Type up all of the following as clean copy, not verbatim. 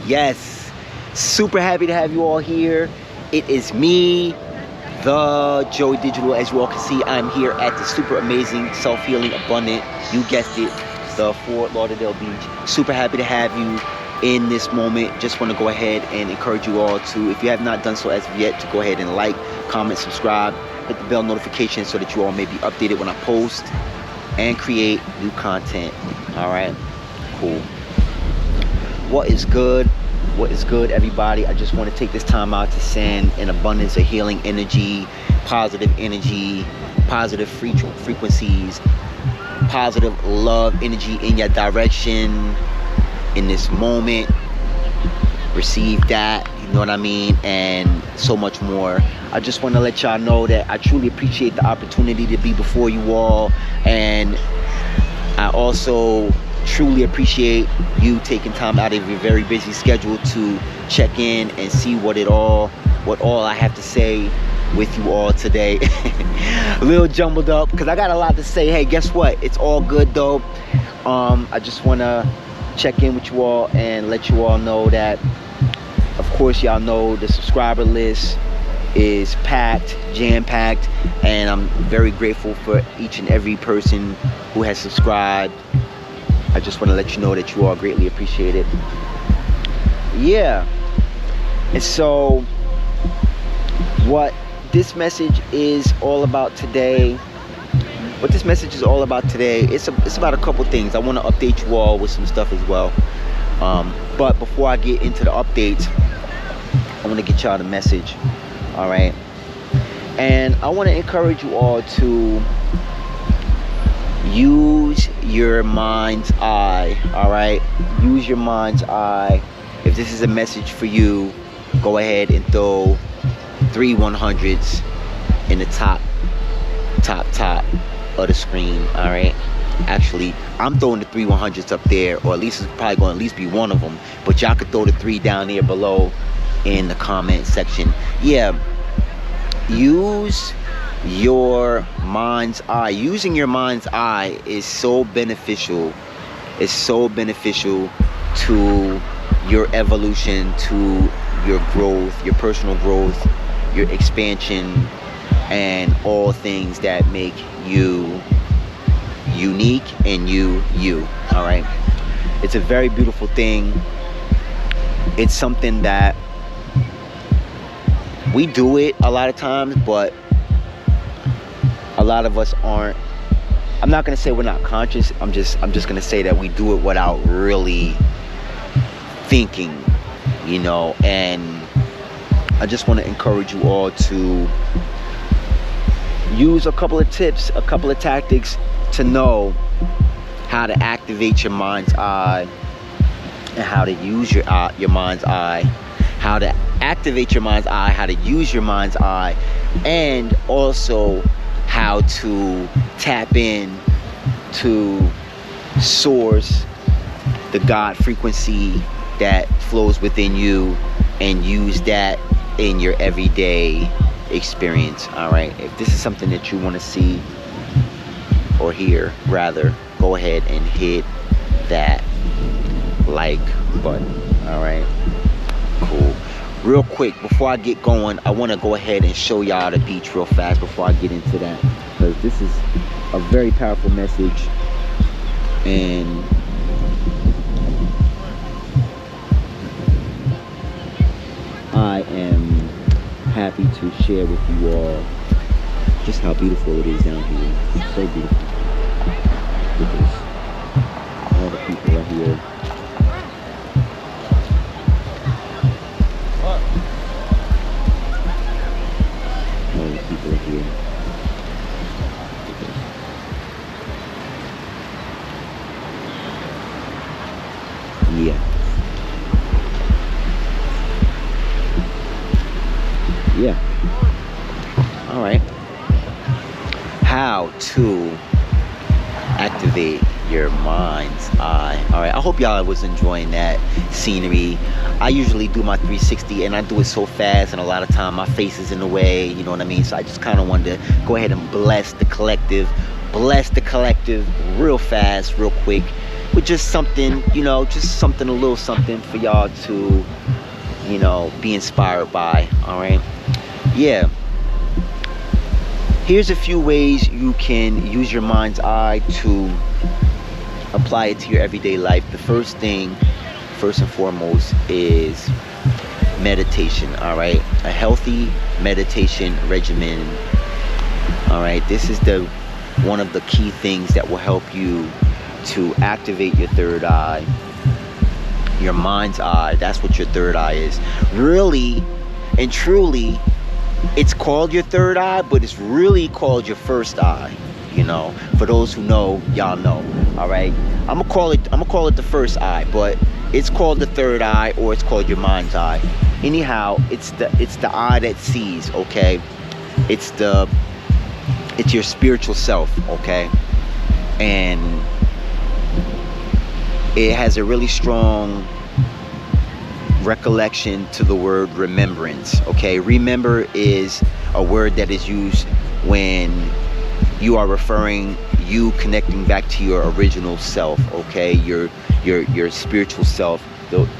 Yes, super happy to have you all here. It is me, the Joey Digital. As you all can see, I'm here at the super amazing, self-healing, abundant, you guessed it, the Fort Lauderdale Beach. Super happy to have you in this moment. Just want to go ahead and encourage you all to, if you have not done so as of yet, to go ahead and like, comment, subscribe, hit the bell notification so that you all may be updated when I post and create new content. All right, cool. What is good? What is good, everybody? I just want to take this time out to send an abundance of healing energy, positive frequencies, positive love energy in your direction in this moment. Receive that, you know what I mean, and so much more. I just want to let y'all know that I truly appreciate the opportunity to be before you all, and I also truly appreciate you taking time out of your very busy schedule to check in and see what all I have to say with you all today. A little jumbled up because I got a lot to say. Hey, guess what? It's all good though. I just want to check in with you all and let you all know that, of course, y'all know the subscriber list is packed, jam-packed, and I'm very grateful for each and every person who has subscribed. I just want to let you know that you all greatly appreciate it. Yeah. And so what this message is all about today, it's about a couple things. I want to update you all with some stuff as well. But before I get into the updates, I want to get y'all the message. All right. And I want to encourage you all to use your mind's eye. All right, use your mind's eye. If this is a message for you, go ahead and throw 3 100s in the top of the screen. All right, actually I'm throwing the 3 100s up there, or at least it's probably going to at least be one of them, but y'all could throw the 3 down there below in the comment section. Yeah, use your mind's eye. Using your mind's eye is so beneficial. It's so beneficial to your evolution, to your growth, your personal growth, your expansion, and all things that make you unique and you. All right, it's a very beautiful thing. It's something that we do it a lot of times, but a lot of us aren't. I'm not gonna say we're not conscious. I'm just gonna say that we do it without really thinking, you know. And I just want to encourage you all to use a couple of tips, a couple of tactics to know how to activate your mind's eye and how to use your mind's eye, how to activate your mind's eye, how to use your mind's eye, and also how to tap in to source, the God frequency that flows within you, and use that in your everyday experience. All right, if this is something that you want to see or hear, rather, go ahead and hit that like button. All right, cool. Real quick, before I get going, I want to go ahead and show y'all the beach real fast before I get into that, because this is a very powerful message, and I am happy to share with you all just how beautiful it is down here. It's so beautiful. Look at this. All the people are here. All the people are here. Yeah. All right. How to activate your mind's eye. All right, I hope y'all was enjoying that scenery. I usually do my 360 and I do it so fast, and a lot of time my face is in the way, you know what I mean? So I just kind of wanted to go ahead and bless the collective real fast, real quick, with just something, you know, just something, a little something for y'all to, you know, be inspired by. All right, yeah. Here's a few ways you can use your mind's eye to apply it to your everyday life. The first thing, first and foremost, is meditation. All right, a healthy meditation regimen. All right, this is the one of the key things that will help you to activate your third eye, your mind's eye. That's what your third eye is. Really and truly, it's called your third eye, but it's really called your first eye. You know, for those who know, y'all know. All right, I'm gonna call it the first eye, but it's called the third eye, or it's called your mind's eye. Anyhow, it's the eye that sees. Okay, it's your spiritual self. Okay, and it has a really strong recollection to the word remembrance. Okay, remember is a word that is used when you are connecting back to your original self. Okay, your spiritual self,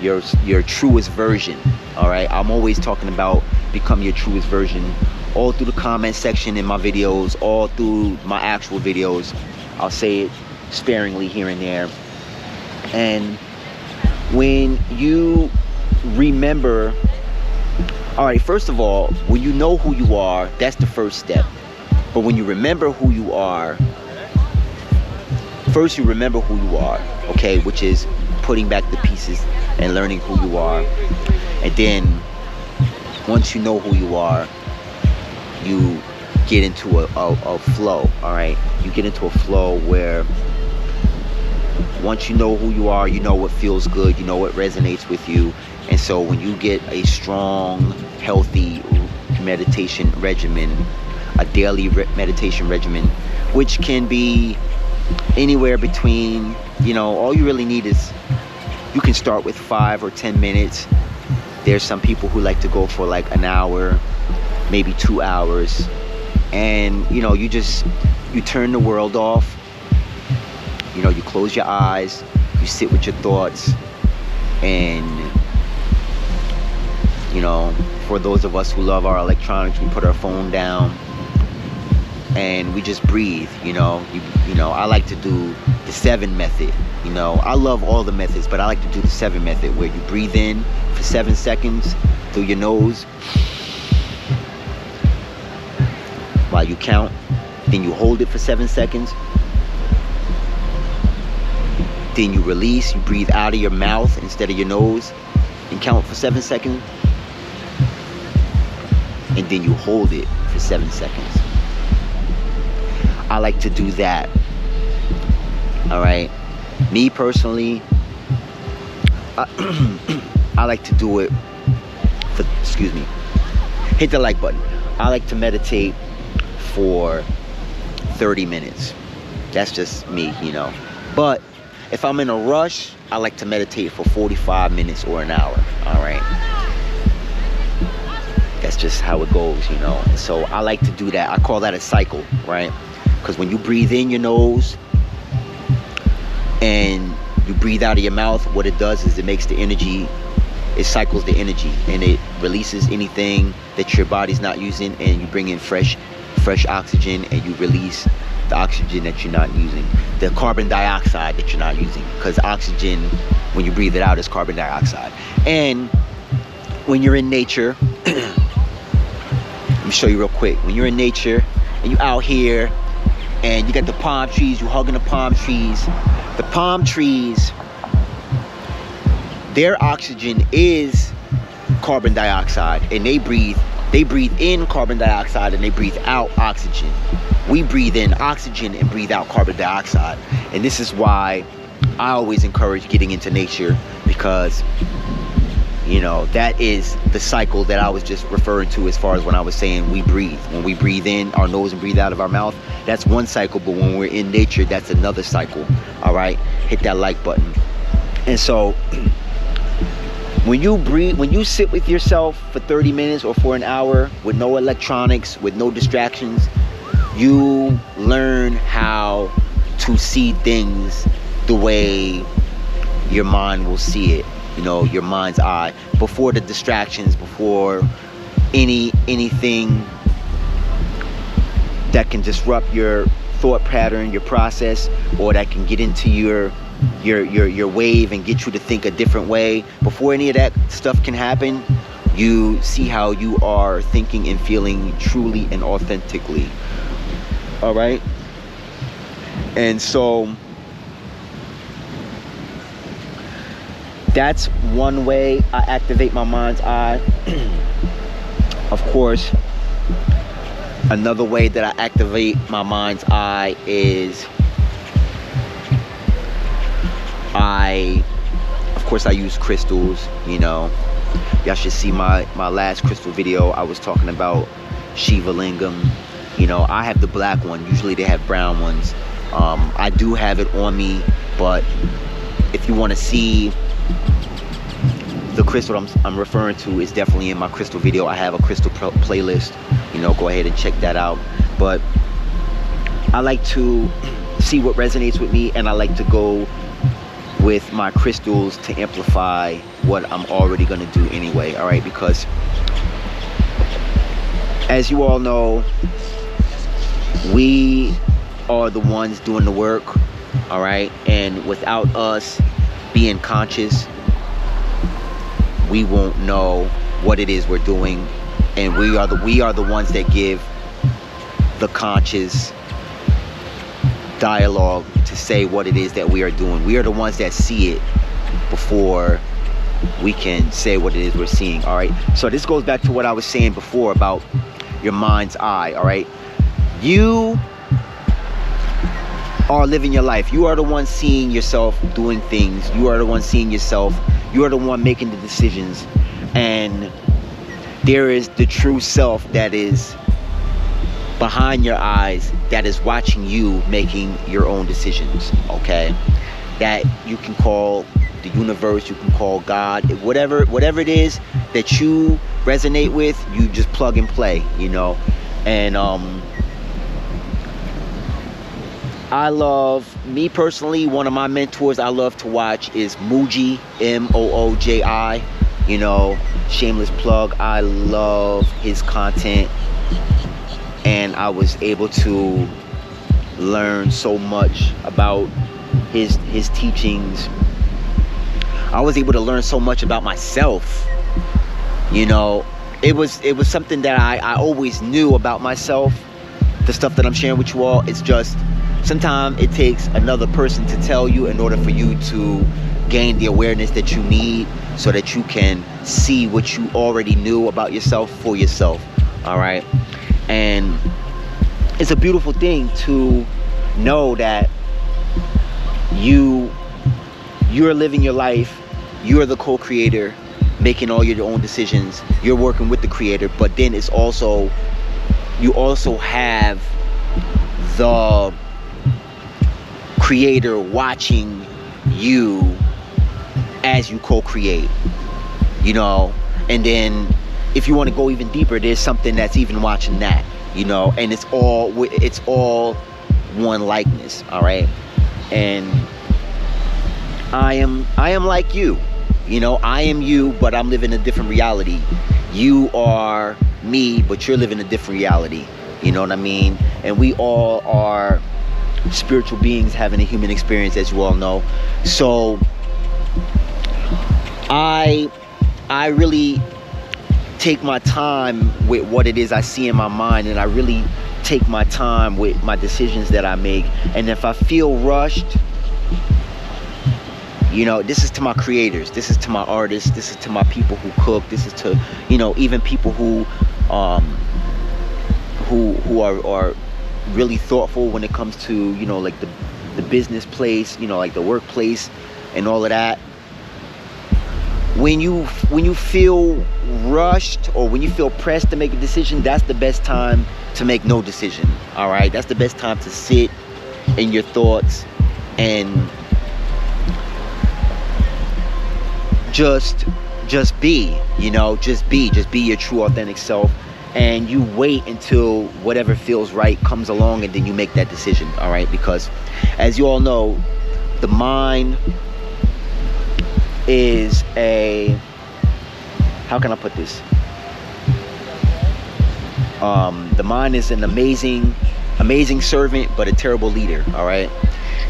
your truest version. All right, I'm always talking about become your truest version all through the comment section in my videos, all through my actual videos. I'll say it sparingly here and there. And when you remember, all right, first of all, when you know who you are, that's the first step. But when you remember who you are, first you remember who you are, okay, which is putting back the pieces and learning who you are. And then once you know who you are, you get into a flow. All right, you get into a flow where once you know who you are, you know what feels good, you know what resonates with you. And so when you get a strong, healthy meditation regimen, a daily meditation regimen, which can be anywhere between, you know, all you really need is, you can start with 5 or 10 minutes. There's some people who like to go for like an hour, maybe 2 hours. And, you know, you turn the world off. You know, you close your eyes, you sit with your thoughts, and, you know, for those of us who love our electronics, we put our phone down and we just breathe. You know, I like to do the 7 method. You know, I love all the methods, but I like to do the 7 method, where you breathe in for 7 seconds through your nose while you count, then you hold it for 7 seconds, then you release, you breathe out of your mouth instead of your nose and count for 7 seconds, and then you hold it for 7 seconds. I like to do that. All right, me personally, I like to do it for, excuse me, hit the like button. I like to meditate for 30 minutes. That's just me, you know. But if I'm in a rush, I like to meditate for 45 minutes or an hour. All right, that's just how it goes, you know. So I like to do that. I call that a cycle, right? Because when you breathe in your nose and you breathe out of your mouth, what it does is it makes the energy, it cycles the energy, and it releases anything that your body's not using, and you bring in fresh oxygen, and you release the oxygen that you're not using, the carbon dioxide that you're not using, because oxygen, when you breathe it out, is carbon dioxide. And when you're in nature, let me show you real quick. When you're in nature and you're out here and you got the palm trees, you're hugging the palm trees their oxygen is carbon dioxide, and they breathe in carbon dioxide and they breathe out oxygen. We breathe in oxygen and breathe out carbon dioxide. And this is why I always encourage getting into nature, because, you know, that is the cycle that I was just referring to, as far as when I was saying we breathe. When we breathe in our nose and breathe out of our mouth, that's one cycle. But when we're in nature, that's another cycle. All right, hit that like button. And so when you breathe, when you sit with yourself for 30 minutes or for an hour with no electronics, with no distractions, you learn how to see things the way your mind will see it, you know, your mind's eye, before the distractions, before anything that can disrupt your thought pattern, your process, or that can get into your wave and get you to think a different way. Before any of that stuff can happen, you see how you are thinking and feeling truly and authentically. All right? And so that's one way I activate my mind's eye. Of course, another way that I activate my mind's eye is I use crystals, you know. Y'all should see my last crystal video. I was talking about Shiva Lingam. You know, I have the black one. Usually they have brown ones. I do have it on me, but if you want to see the crystal I'm referring to, is definitely in my crystal video. I have a crystal playlist. You know, go ahead and check that out. But I like to see what resonates with me, and I like to go with my crystals to amplify what I'm already going to do anyway. All right, because as you all know, we are the ones doing the work. All right, and without us being conscious, we won't know what it is we're doing, and we are the ones that give the conscious dialogue to say what it is that we are doing. We are the ones that see it before we can say what it is we're seeing. All right, so this goes back to what I was saying before about your mind's eye. All right, you are living your life. You are the one seeing yourself doing things. You are the one seeing yourself. You are the one making the decisions. And there is the true self that is behind your eyes, that is watching you making your own decisions. Okay, that you can call the universe, you can call God, whatever it is that you resonate with, you just plug and play, you know. And I love, me personally, one of my mentors I love to watch is Mooji, M-O-O-J-I. You know, shameless plug. I love his content, and I was able to learn so much about his teachings. I was able to learn so much about myself. You know, it was something that I always knew about myself. The stuff that I'm sharing with you all, it's just sometimes it takes another person to tell you in order for you to gain the awareness that you need, so that you can see what you already knew about yourself for yourself. All right, and it's a beautiful thing to know that you're living your life. You're the co-creator, making all your own decisions. You're working with the creator, but then it's also, you also have the creator watching you as you co-create, you know. And then if you want to go even deeper, there's something that's even watching that, you know. And it's all one likeness. All right, and I am like you, you know. I am you, but I'm living a different reality. You are me, but you're living a different reality, you know what I mean? And we all are spiritual beings having a human experience, as you all know. So I really take my time with what it is I see in my mind, and I really take my time with my decisions that I make. And if I feel rushed, you know, this is to my creators, this is to my artists, this is to my people who cook, this is to, you know, even people who are really thoughtful when it comes to, you know, like the business place, you know, like the workplace and all of that. When you feel rushed, or when you feel pressed to make a decision, that's the best time to make no decision. All right, that's the best time to sit in your thoughts and just be, you know, just be your true authentic self. And you wait until whatever feels right comes along, and then you make that decision. All right, because as you all know, the mind is a, how can I put this? The mind is an amazing servant, but a terrible leader. All right,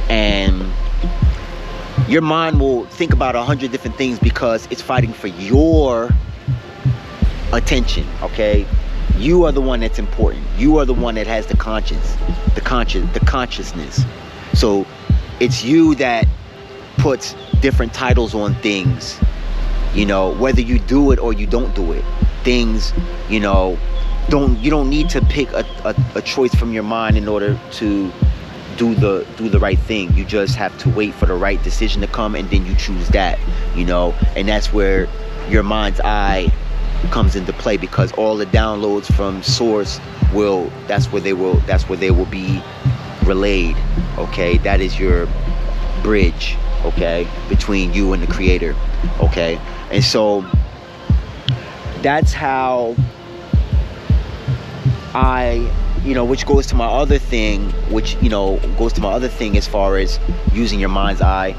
and your mind will think about 100 different things because it's fighting for your attention. Okay, you are the one that's important. You are the one that has the consciousness. So it's you that puts different titles on things, you know, whether you do it or you don't do it. Things, you know, you don't need to pick a choice from your mind in order to do the right thing. You just have to wait for the right decision to come, and then you choose that, you know. And that's where your mind's eye comes into play, because all the downloads from source that's where they will be relayed. Okay, that is your bridge, okay, between you and the creator. Okay, and so that's how you know, which goes to my other thing, as far as using your mind's eye.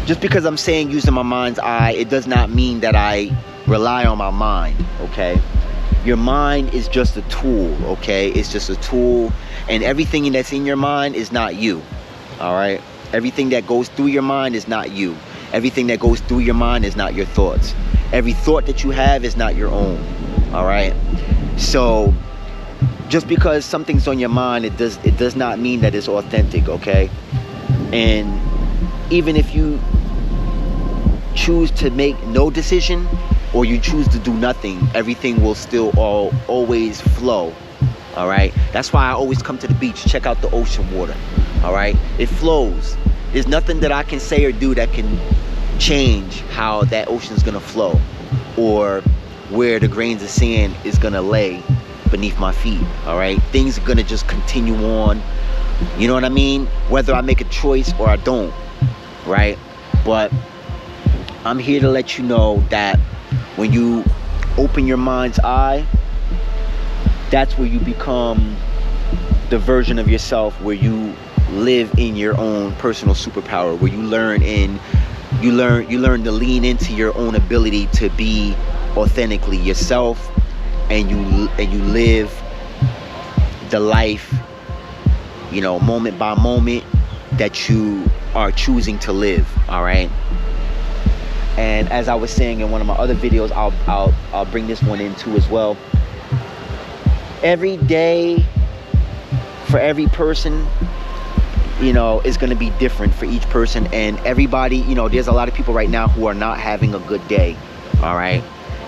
Just because I'm saying using my mind's eye, it does not mean that I rely on my mind. Okay, your mind is just a tool. Okay, it's just a tool, and everything that's in your mind is not you. All right, everything that goes through your mind is not you. Everything that goes through your mind is not your thoughts. Every thought that you have is not your own. All right, so just because something's on your mind, it does not mean that it's authentic. Okay, and even if you choose to make no decision, or you choose to do nothing, everything will still always flow. All right, that's why I always come to the beach. Check out the ocean water. All right, it flows. There's nothing that I can say or do that can change how that ocean's gonna flow, or where the grains of sand is gonna lay beneath my feet. All right, things are gonna just continue on, you know what I mean, whether I make a choice or I don't. Right, but I'm here to let you know that when you open your mind's eye, that's where you become the version of yourself where you live in your own personal superpower, where you learn to lean into your own ability to be authentically yourself, and you live the life, you know, moment by moment that you are choosing to live. All right, and as I was saying in one of my other videos, I'll bring this one in too as well. Every day for every person, you know, is going to be different for each person, and everybody, you know, there's a lot of people right now who are not having a good day. All right,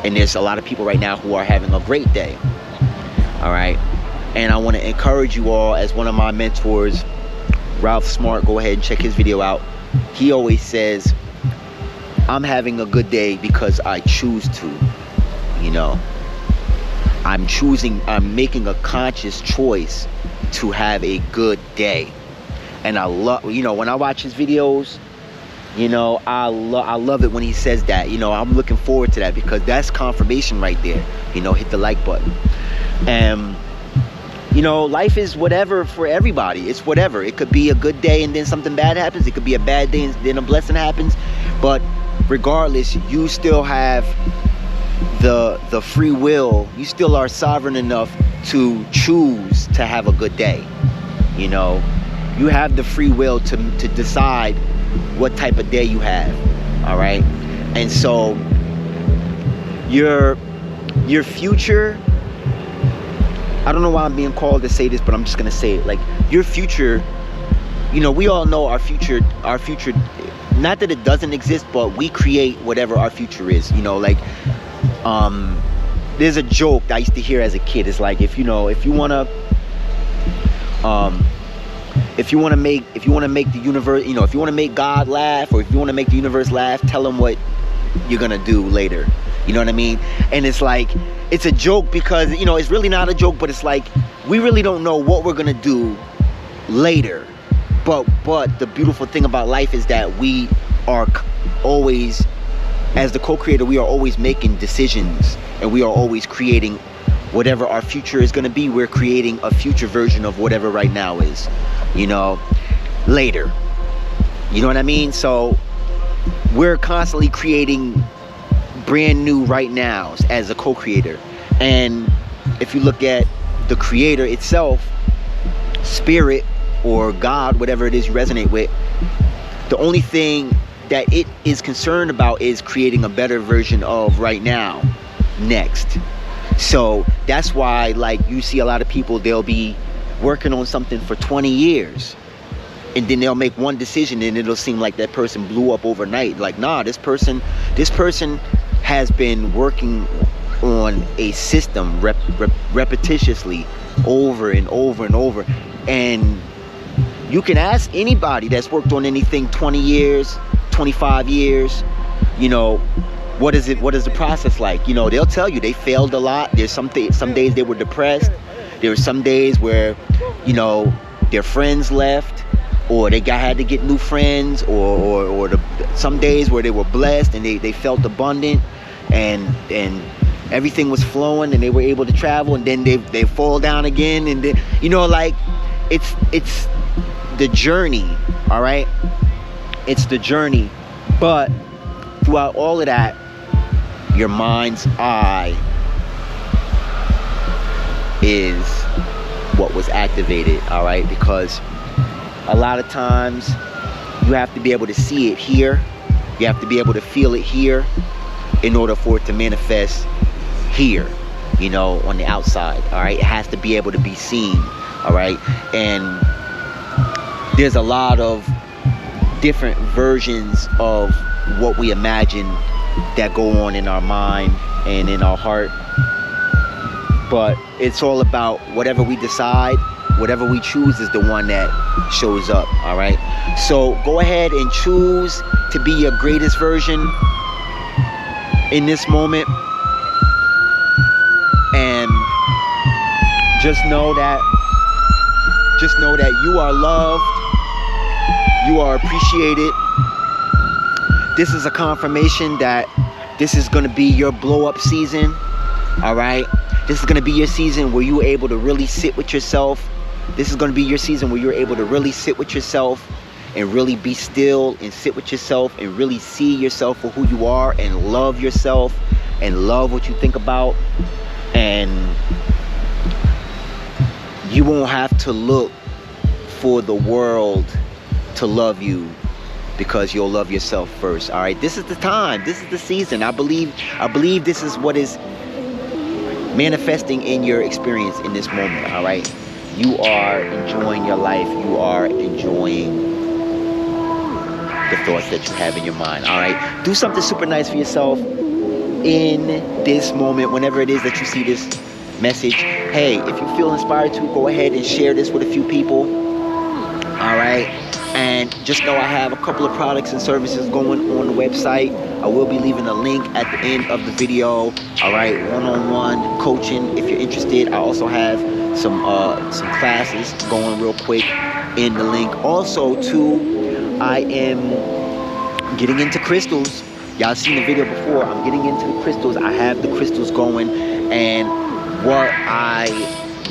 and there's a lot of people right now who are having a great day. All right, and I want to encourage you all, as one of my mentors, Ralph Smart, go ahead and check his video out. He always says, I'm having a good day because I choose to. You know, I'm making a conscious choice to have a good day. And I love, you know, when I watch his videos, you know, I love it when he says that. You know, I'm looking forward to that, because that's confirmation right there. You know, hit the like button. And you know, life is whatever for everybody. It's whatever. It could be a good day and then something bad happens. It could be a bad day and then a blessing happens. But regardless, you still have the free will. You still are sovereign enough to choose to have a good day. You know, you have the free will to decide what type of day you have. All right, and so your future, I don't know why I'm being called to say this, but I'm just gonna say it. Like, your future, you know, we all know our future, not that it doesn't exist, but we create whatever our future is. You know, like, there's a joke that I used to hear as a kid. It's like, if you wanna make the universe, you know, if you want to make God laugh, or if you want to make the universe laugh, tell them what you're gonna do later. You know what I mean? And it's like, it's a joke because, you know, it's really not a joke, but it's like, we really don't know what we're gonna do later. But the beautiful thing about life is that we are always, as the co-creator, we are always making decisions, and we are always creating whatever our future is going to be. We're creating a future version of whatever right now is, you know, later. You know what I mean? So we're constantly creating brand new right now as a co-creator. And if you look at the creator itself, spirit or God, whatever it is you resonate with, the only thing that it is concerned about is creating a better version of right now, next. So that's why, like, you see a lot of people, they'll be working on something for 20 years, and then they'll make one decision and it'll seem like that person blew up overnight. Like, nah, this person has been working on a system repetitiously over and over and over. And you can ask anybody that's worked on anything 20 years, 25 years, you know, what is the process like? You know, they'll tell you they failed a lot. There's some days they were depressed. There were some days where, you know, their friends left, or they had to get new friends, or some days where they were blessed and they felt abundant and everything was flowing and they were able to travel, and then they fall down again, and then, you know, like, it's the journey, all right? It's the journey. But throughout all of that, your mind's eye is what was activated, all right? Because a lot of times you have to be able to see it here, you have to be able to feel it here in order for it to manifest here, you know, on the outside, all right? It has to be able to be seen, all right? And there's a lot of different versions of what we imagine that go on in our mind and in our heart, but it's all about whatever we decide, whatever we choose is the one that shows up, all right? So go ahead and choose to be your greatest version in this moment, and just know that you are loved, you are appreciated. This is a confirmation that this is going to be your blow up season, all right? This is going to be your season where you're able to really sit with yourself. This is going to be your season where you're able to really sit with yourself and really be still and sit with yourself and really see yourself for who you are and love yourself and love what you think about. And you won't have to look for the world to love you, because you'll love yourself first, all right? This is the time, this is the season. I believe this is what is manifesting in your experience in this moment, all right? You are enjoying your life, you are enjoying the thoughts that you have in your mind, all right? Do something super nice for yourself in this moment, whenever it is that you see this message. Hey, if you feel inspired to, go ahead and share this with a few people, all right? And just know I have a couple of products and services going on the website. I will be leaving a link at the end of the video, all right? One-on-one coaching if you're interested. I also have some classes going real quick in the link. Also, too, I am getting into crystals. Y'all seen the video before. I'm getting into the crystals. I have the crystals going, and what I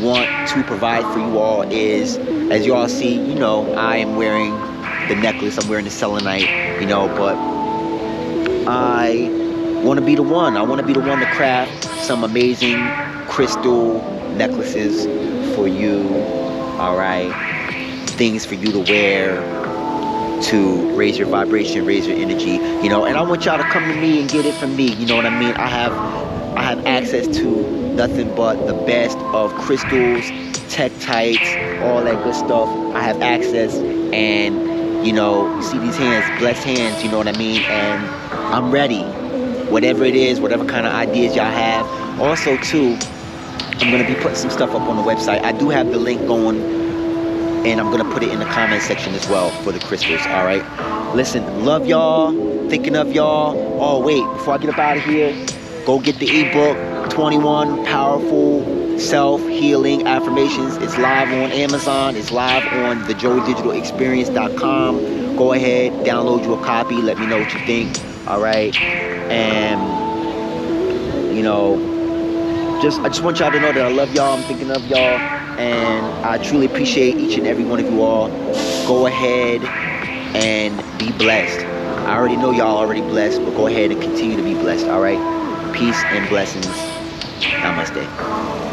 want to provide for you all is, as you all see, you know, I am wearing the necklace, I'm wearing the selenite, you know, but I want to be the one. I want to be the one to craft some amazing crystal necklaces for you, all right? Things for you to wear to raise your vibration, raise your energy, you know, and I want y'all to come to me and get it from me, you know what I mean? I have access to nothing but the best of crystals, tektites, all that good stuff. I have access, and, you know, you see these hands, blessed hands, you know what I mean? And I'm ready, whatever it is, whatever kind of ideas y'all have. Also, too, I'm going to be putting some stuff up on the website. I do have the link going, and I'm going to put it in the comment section as well for the crystals, all right? Listen, love y'all, thinking of y'all. Oh, wait, before I get up out of here, go get the ebook, 21 Powerful Self-Healing Affirmations. It's live on Amazon. It's live on thejoeydigitalexperience.com. Go ahead, download you a copy. Let me know what you think, all right? And, you know, I just want y'all to know that I love y'all. I'm thinking of y'all. And I truly appreciate each and every one of you all. Go ahead and be blessed. I already know y'all already blessed, but go ahead and continue to be blessed, all right? Peace and blessings. Namaste.